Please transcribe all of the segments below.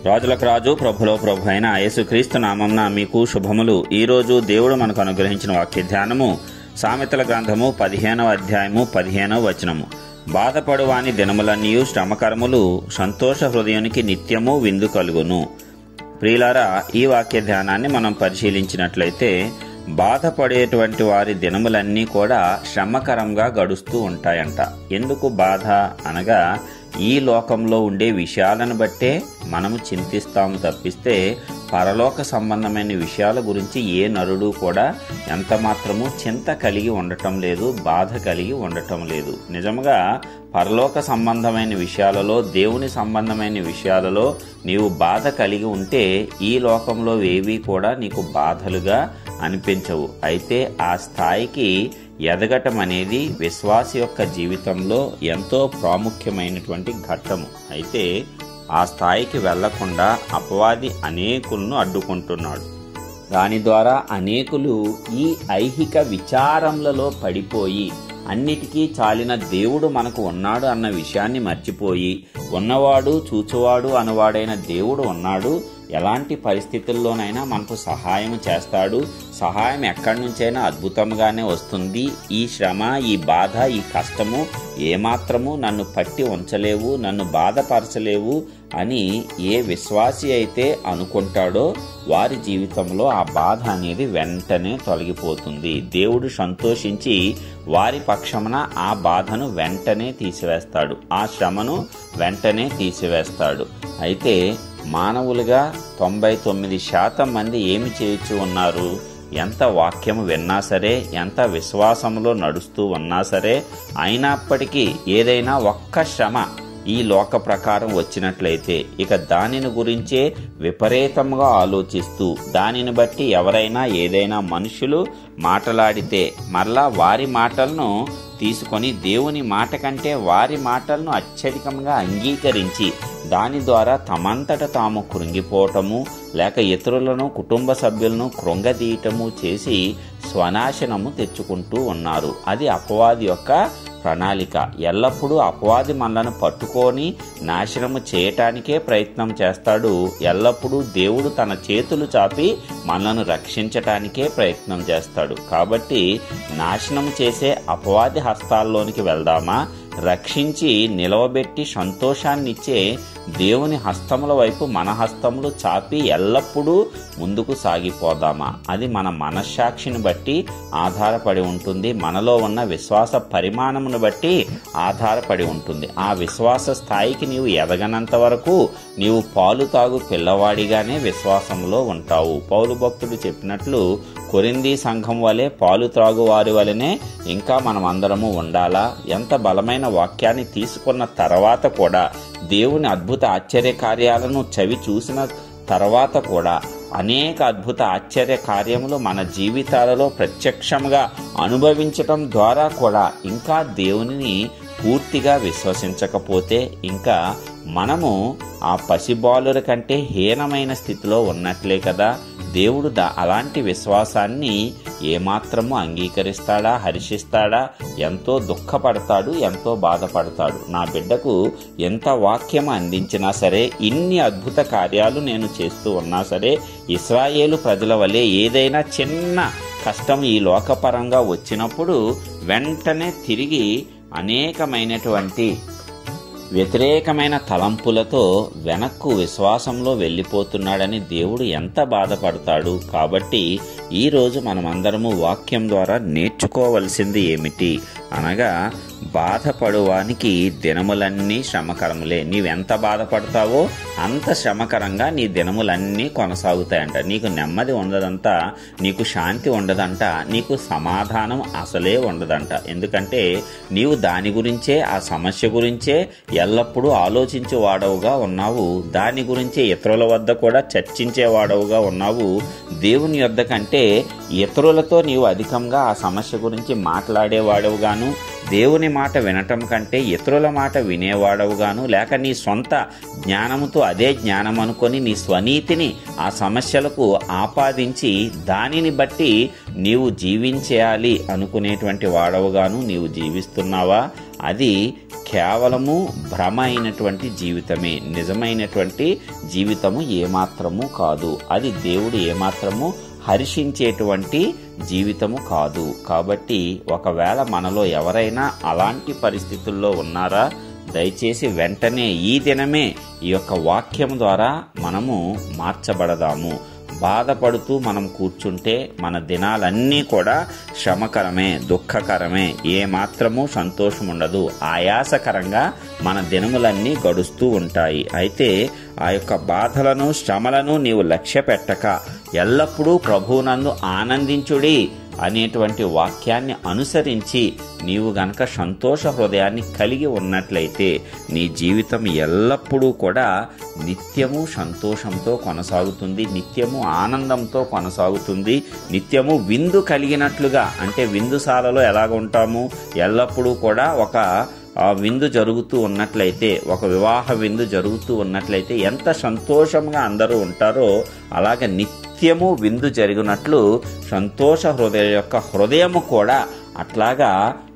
రాజులకు రాజు ప్రభులో ప్రభు అయిన యేసుక్రీస్తు నామమున మీకు శుభములు. ఈరోజు దేవుడు మనకు అనుగ్రహించిన వాక్య ధ్యానము సామెతల గ్రంథము 15వ అధ్యాయము 15వ వచనము. బాధపడువాని దినములన్నీయు శ్రమకరములు, సంతోష హృదయానికి నిత్యము విందు కలుగును. ప్రియులారా, ఈ వాక్య ధ్యానాన్ని మనం పరిశీలించినట్లయితే బాధపడేటువంటి వారి దినములన్నీ కూడా శ్రమకరంగా గడుస్తూ ఉంటాయంట. ఎందుకు బాధ అనగా ఈ లోకంలో ఉండే విషయాలను బట్టే మనము చింతిస్తాము తప్పిస్తే పరలోక సంబంధమైన విషయాల గురించి ఏ నరుడు కూడా ఎంత మాత్రము చింత కలిగి ఉండటం లేదు, బాధ కలిగి ఉండటం లేదు. నిజంగా పరలోక సంబంధమైన విషయాలలో, దేవుని సంబంధమైన విషయాలలో నీవు బాధ కలిగి ఉంటే ఈ లోకంలో ఏవి కూడా నీకు బాధలుగా అనిపించవు. అయితే ఆ స్థాయికి ఎదగటం అనేది విశ్వాసి యొక్క జీవితంలో ఎంతో ప్రాముఖ్యమైనటువంటి ఘట్టము. అయితే ఆ స్థాయికి వెళ్లకుండా అపవాది అనేకులను అడ్డుకుంటున్నాడు. దాని ద్వారా అనేకులు ఈ ఐహిక విచారములలో పడిపోయి అన్నిటికీ చాలిన దేవుడు మనకు ఉన్నాడు అన్న విషయాన్ని మర్చిపోయి, ఉన్నవాడు చూచువాడు అనువాడైన దేవుడు ఉన్నాడు, ఎలాంటి పరిస్థితుల్లోనైనా మనకు సహాయం చేస్తాడు, సహాయం ఎక్కడి నుంచైనా అద్భుతంగానే వస్తుంది, ఈ శ్రమ, ఈ బాధ, ఈ కష్టము ఏమాత్రము నన్ను పట్టి ఉంచలేవు, నన్ను బాధపరచలేవు అని ఏ విశ్వాసి అయితే అనుకుంటాడో వారి జీవితంలో ఆ బాధ అనేది వెంటనే తొలగిపోతుంది. దేవుడు సంతోషించి వారి పక్షమున ఆ బాధను వెంటనే తీసివేస్తాడు, ఆ శ్రమను వెంటనే తీసివేస్తాడు. అయితే మానవులుగా 99% మంది ఏమి చేయించు ఉన్నారు? ఎంత వాక్యము విన్నా సరే, ఎంత విశ్వాసంలో నడుస్తూ ఉన్నా సరే, అయినప్పటికీ ఏదైనా ఒక్క శ్రమ ఈ లోక ప్రకారం వచ్చినట్లయితే ఇక దానిని గురించే విపరీతంగా ఆలోచిస్తూ, దానిని బట్టి ఎవరైనా ఏదైనా మనుషులు మాట్లాడితే మరలా వారి మాటలను తీసుకొని దేవుని మాట కంటే వారి మాటలను అత్యధికంగా అంగీకరించి దాని ద్వారా తమంతట తాము కృంగిపోవటము, లేక ఇతరులను, కుటుంబ సభ్యులను కృంగదీయటము చేసి స్వనాశనము తెచ్చుకుంటూ ఉన్నారు. అది అపవాది యొక్క ప్రణాళిక. ఎల్లప్పుడూ అపవాది మనలను పట్టుకొని నాశనము చేయటానికే ప్రయత్నం చేస్తాడు. ఎల్లప్పుడూ దేవుడు తన చేతులు చాపి మనలను రక్షించటానికే ప్రయత్నం చేస్తాడు. కాబట్టి నాశనం చేసే అపవాది హస్తాల్లోనికి వెళ్దామా? రక్షించి నిలవబెట్టి సంతోషాన్నిచ్చే దేవుని హస్తముల వైపు మన హస్తములు చాపి ఎల్లప్పుడూ ముందుకు సాగిపోదామా? అది మన మనస్సాక్షిని బట్టి ఆధారపడి ఉంటుంది, మనలో ఉన్న విశ్వాస పరిమాణమును బట్టి ఆధారపడి ఉంటుంది. ఆ విశ్వాస స్థాయికి నీవు ఎదగనంత వరకు నీవు పాలు తాగు పిల్లవాడిగానే విశ్వాసంలో ఉంటావు. పౌలు భక్తుడు చెప్పినట్లు కొరింథీ సంఘం వలె పాలు త్రాగు వారి వలనే ఇంకా మనం అందరము ఉండాలా? ఎంత బలమైన వాక్యాన్ని తీసుకున్న తర్వాత కూడా, దేవుని అద్భుత ఆశ్చర్య కార్యాలను చవి చూసిన తర్వాత కూడా, అనేక అద్భుత ఆశ్చర్య కార్యములు మన జీవితాలలో ప్రత్యక్షంగా అనుభవించటం ద్వారా కూడా ఇంకా దేవునిని పూర్తిగా విశ్వసించకపోతే ఇంకా మనము ఆ పసిబాలుల కంటే హీనమైన స్థితిలో ఉన్నట్లే కదా. దేవుడు అలాంటి విశ్వాసాన్ని ఏమాత్రము అంగీకరిస్తాడా, హర్షిస్తాడా? ఎంతో దుఃఖపడతాడు, ఎంతో బాధపడతాడు. నా బిడ్డకు ఎంత వాక్యం అందించినా సరే, ఇన్ని అద్భుత కార్యాలు నేను చేస్తూ ఉన్నా సరే, ఇశ్రాయేలు ప్రజల వలె ఏదైనా చిన్న కష్టం ఈ లోకపరంగా వచ్చినప్పుడు వెంటనే తిరిగి అనేకమైనటువంటి వ్యతిరేకమైన తలంపులతో వెనక్కు విశ్వాసంలో వెళ్ళిపోతున్నాడని దేవుడు ఎంత బాధపడతాడు. కాబట్టి ఈరోజు మనమందరము వాక్యం ద్వారా నేర్చుకోవలసింది ఏమిటి అనగా, బాధపడువానికి దినములన్నీ శ్రమకరములే. నీవెంత బాధపడతావో అంత శ్రమకరంగా నీ దినములన్నీ కొనసాగుతాయంట. నీకు నెమ్మది ఉండదంట, నీకు శాంతి ఉండదంట, నీకు సమాధానం అసలే ఉండదంట. ఎందుకంటే నీవు దాని గురించే, ఆ సమస్య గురించే ఎల్లప్పుడూ ఆలోచించేవాడవుగా ఉన్నావు. దాని గురించే ఇతరుల వద్ద కూడా చర్చించేవాడవుగా ఉన్నావు. దేవుని యొద్ద కంటే ఇతరులతో నీవు అధికంగా ఆ సమస్య గురించి మాట్లాడేవాడవుగాను, దేవుని మాట వినటం కంటే ఇతరుల మాట వినేవాడవుగాను, లేక నీ సొంత జ్ఞానముతో అదే జ్ఞానం అనుకొని నీ స్వనీతిని ఆ సమస్యలకు ఆపాదించి దానిని బట్టి నీవు జీవించేయాలి అనుకునేటువంటి వాడవుగాను నీవు జీవిస్తున్నావా? అది కేవలము భ్రమ అయినటువంటి జీవితమే. నిజమైనటువంటి జీవితము ఏమాత్రము కాదు. అది దేవుడు ఏమాత్రము హర్షించేటువంటి జీవితము కాదు. కాబట్టి ఒకవేళ మనలో ఎవరైనా అలాంటి పరిస్థితుల్లో ఉన్నారా, దయచేసి వెంటనే ఈ దినమే ఈ యొక్క వాక్యం ద్వారా మనము మార్చబడదాము. బాధపడుతూ మనం కూర్చుంటే మన దినాలన్నీ కూడా శ్రమకరమే, దుఃఖకరమే, ఏమాత్రము సంతోషం ఉండదు, ఆయాసకరంగా మన దినములన్నీ గడుస్తూ ఉంటాయి. అయితే ఆ యొక్క బాధలను, శ్రమలను నీవు లక్ష్య పెట్టక ఎల్లప్పుడూ ప్రభువునందు ఆనందించుడి అనేటువంటి వాక్యాన్ని అనుసరించి నీవు గనక సంతోష హృదయాన్ని కలిగి ఉన్నట్లయితే నీ జీవితం ఎల్లప్పుడూ కూడా నిత్యము సంతోషంతో కొనసాగుతుంది, నిత్యము ఆనందంతో కొనసాగుతుంది, నిత్యము విందు కలిగినట్లుగా. అంటే విందుశాలలో ఎలాగ ఉంటాము, ఎల్లప్పుడూ కూడా ఒక విందు జరుగుతూ ఉన్నట్లయితే, ఒక వివాహ విందు జరుగుతూ ఉన్నట్లయితే ఎంత సంతోషంగా అందరూ ఉంటారో అలాగే నిత్యము విందు జరిగినట్లు సంతోష హృదయము కూడా అట్లాగా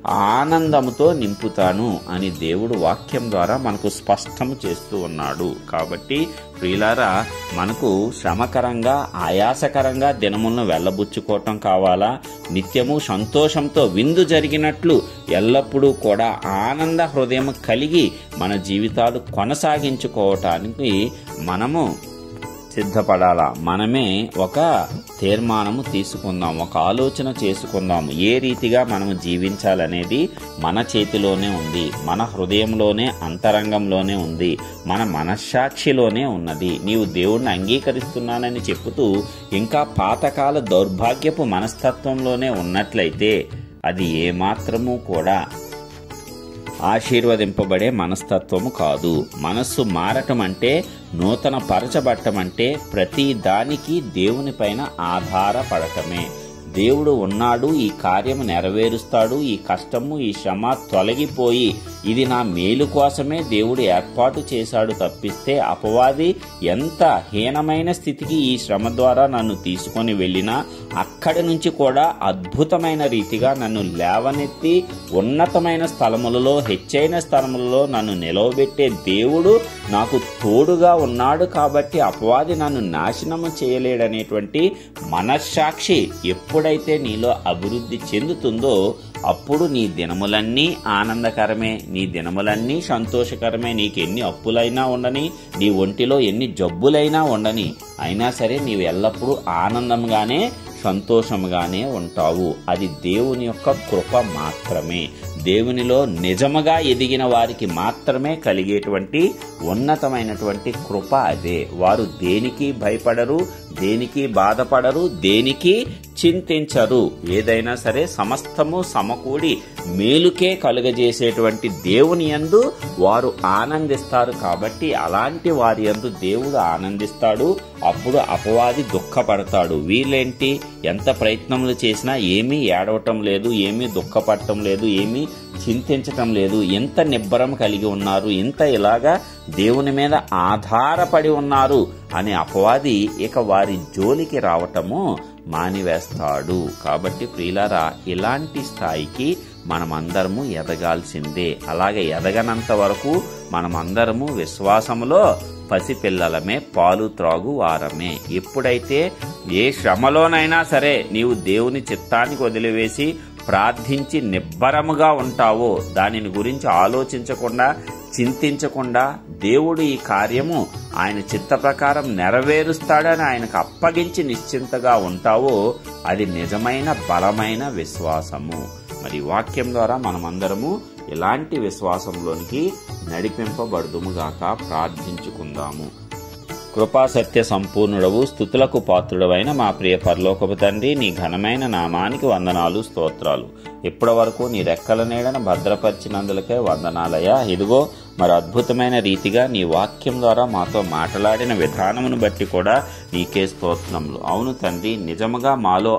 ఆనందముతో నింపుతాను అని దేవుడు వాక్యం ద్వారా మనకు స్పష్టం చేస్తూ ఉన్నాడు. కాబట్టి ప్రియులారా, మనకు శ్రమకరంగా, ఆయాసకరంగా దినములను వెళ్ళబుచ్చుకోవటం కావాలా? నిత్యము సంతోషంతో విందు జరిగినట్లు ఎల్లప్పుడూ కూడా ఆనంద హృదయం కలిగి మన జీవితాలు కొనసాగించుకోవటానికి మనము సిద్ధపడాలా. మనమే ఒక తీర్మానము తీసుకుందాం, ఒక ఆలోచన చేసుకుందాం. ఏ రీతిగా మనము జీవించాలనేది మన చేతిలోనే ఉంది, మన హృదయంలోనే, అంతరంగంలోనే ఉంది, మన మనస్సాక్షిలోనే ఉన్నది. నీవు దేవుణ్ణి అంగీకరిస్తున్నానని చెప్పుతూ ఇంకా పాతకాల దౌర్భాగ్యపు మనస్తత్వంలోనే ఉన్నట్లయితే అది ఏమాత్రము కూడా ఆశీర్వదింపబడే మనస్తత్వము కాదు. మనస్సు మారటం అంటే, నూతన పరచబట్టం అంటే ప్రతి దానికి దేవునిపైన ఆధారపడటమే. దేవుడు ఉన్నాడు, ఈ కార్యము నెరవేరుస్తాడు, ఈ కష్టము, ఈ శ్రమ తొలగిపోయి ఇది నా మేలు కోసమే దేవుడు ఏర్పాటు చేశాడు తప్పిస్తే అపవాది ఎంత హీనమైన స్థితికి ఈ శ్రమ ద్వారా నన్ను తీసుకొని వెళ్ళినా అక్కడి నుంచి కూడా అద్భుతమైన రీతిగా నన్ను లేవనెత్తి ఉన్నతమైన స్థలములలో, హెచ్చైన స్థలములలో నన్ను నిలవబెట్టే దేవుడు నాకు తోడుగా ఉన్నాడు. కాబట్టి అపవాది నన్ను నాశనము చేయలేడనేటువంటి మనస్సాక్షి ఎప్పుడైతే నీలో అభివృద్ధి చెందుతుందో అప్పుడు నీ దినములన్నీ ఆనందకరమే, నీ దినములన్నీ సంతోషకరమే. నీకెన్ని అప్పులైనా ఉండని, నీ ఒంటిలో ఎన్ని జబ్బులైనా ఉండని, అయినా సరే నీవు ఎల్లప్పుడూ ఆనందంగానే, సంతోషంగానే ఉంటావు. అది దేవుని యొక్క కృప మాత్రమే. దేవునిలో నిజముగా ఎదిగిన వారికి మాత్రమే కలిగేటువంటి ఉన్నతమైనటువంటి కృప అదే. వారు దేనికి భయపడరు, దేనికి బాధపడరు, దేనికి చింతించరు. ఏదైనా సరే సమస్తము సమకూడి మేలుకే కలుగజేసేటువంటి దేవుని యందు వారు ఆనందిస్తారు. కాబట్టి అలాంటి వారి యందు దేవుడు ఆనందిస్తాడు. అప్పుడు అపవాది దుఃఖపడతాడు. వీళ్ళేంటి, ఎంత ప్రయత్నములు చేసినా ఏమీ ఏడవటం లేదు, ఏమీ దుఃఖపడటం లేదు, ఏమీ చింతించటం లేదు, ఎంత నిబ్బరం కలిగి ఉన్నారు, ఇంత ఇలాగా దేవుని మీద ఆధారపడి ఉన్నారు అని అపవాది ఇక వారి జోలికి రావటము మానివేస్తాడు. కాబట్టి ప్రియులారా, ఇలాంటి స్థాయికి మనమందరము ఎదగాల్సిందే. అలాగే ఎదగనంత వరకు మనమందరము విశ్వాసములో పసిపిల్లలమే, పాలు త్రాగు వారమే. ఎప్పుడైతే ఏ శ్రమలోనైనా సరే నీవు దేవుని చిత్తానికి వదిలివేసి ప్రార్థించి నిబ్బరముగా ఉంటావో, దానిని గురించి ఆలోచించకుండా, చింతించకుండా దేవుడు ఈ కార్యము ఆయన చిత్త ప్రకారం నెరవేరుస్తాడని ఆయనకు అప్పగించి నిశ్చింతగా ఉంటావో అది నిజమైన బలమైన విశ్వాసము. మరి వాక్యం ద్వారా మనమందరము ఇలాంటి విశ్వాసంలోనికి నడిపింపబడుదుముగాక. ప్రార్థించుకుందాము. కృపా సత్య సంపూర్ణుడవు, స్తుతులకు పాత్రుడవైన మా ప్రియ పరలోకపు తండ్రి, నీ ఘనమైన నామానికి వందనాలు, స్తోత్రాలు. ఇప్పటి వరకు నీ రెక్కల నీడన భద్రపరిచినందులకే వందనాలయ్యా. ఇదిగో మరి అద్భుతమైన రీతిగా నీ వాక్యం ద్వారా మాతో మాట్లాడిన విధానమును బట్టి కూడా నీకే స్తోత్రములు. అవును తండ్రి, నిజముగా మాలో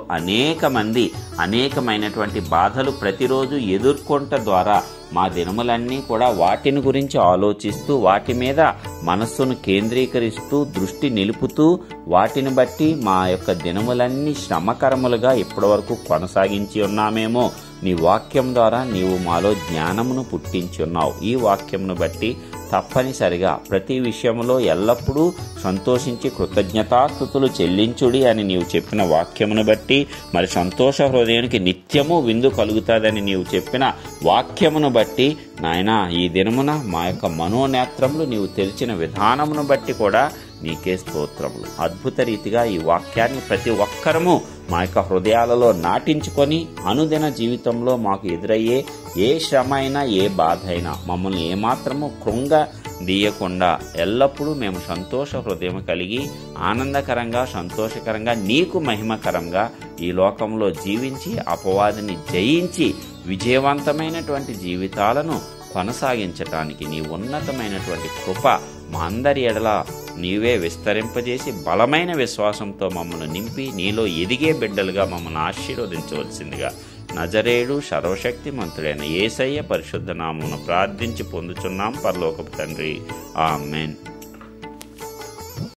అనేకమైనటువంటి బాధలు ప్రతిరోజు ఎదుర్కొంట ద్వారా మా దినములన్నీ కూడా వాటిని గురించి ఆలోచిస్తూ వాటి మీద మనస్సును కేంద్రీకరిస్తూ దృష్టి నిలుపుతూ వాటిని బట్టి మా యొక్క దినములన్నీ శ్రమకరములుగా ఇప్పటివరకు కొనసాగించి ఉన్నామేమో. నీ వాక్యం ద్వారా నీవు మాలో జ్ఞానమును పుట్టించి ఉన్నావు. ఈ వాక్యమును బట్టి తప్పనిసరిగా ప్రతి విషయంలో ఎల్లప్పుడూ సంతోషించి కృతజ్ఞతాస్తుతులు చెల్లించుడి అని నీవు చెప్పిన వాక్యమును బట్టి, మరి సంతోష హృదయానికి నిత్యము విందు కలుగుతాదని నీవు చెప్పిన వాక్యమును బట్టి నాయనా, ఈ దినమున మా యొక్క మనోనేత్రములు నీవు తెరిచిన విధానమును బట్టి కూడా నీకే స్తోత్రములు. అద్భుత రీతిగా ఈ వాక్యాన్ని ప్రతి ఒక్కరము మా యొక్క హృదయాలలో నాటించుకొని అనుదిన జీవితంలో మాకు ఎదురయ్యే ఏ శ్రమ అయినా ఏ బాధ అయినా మమ్మల్ని ఏమాత్రము కృంగదీయకుండా ఎల్లప్పుడూ మేము సంతోష హృదయం కలిగి ఆనందకరంగా సంతోషకరంగా నీకు మహిమకరంగా ఈ లోకంలో జీవించి అపవాదిని జయించి విజయవంతమైనటువంటి జీవితాలను కొనసాగించటానికి నీ ఉన్నతమైనటువంటి కృప మా అందరి ఎడల నీవే విస్తరింపజేసి బలమైన విశ్వాసంతో మమ్మల్ని నింపి నీలో ఎదిగే బిడ్డలుగా మమ్మల్ని ఆశీర్వదించవలసిందిగా నజరేయుడు సర్వశక్తిమంతుడైన యేసయ్య పరిశుద్ధ నామమున ప్రార్థించి పొందుచున్నాం పరలోకపు తండ్రి. ఆమేన్.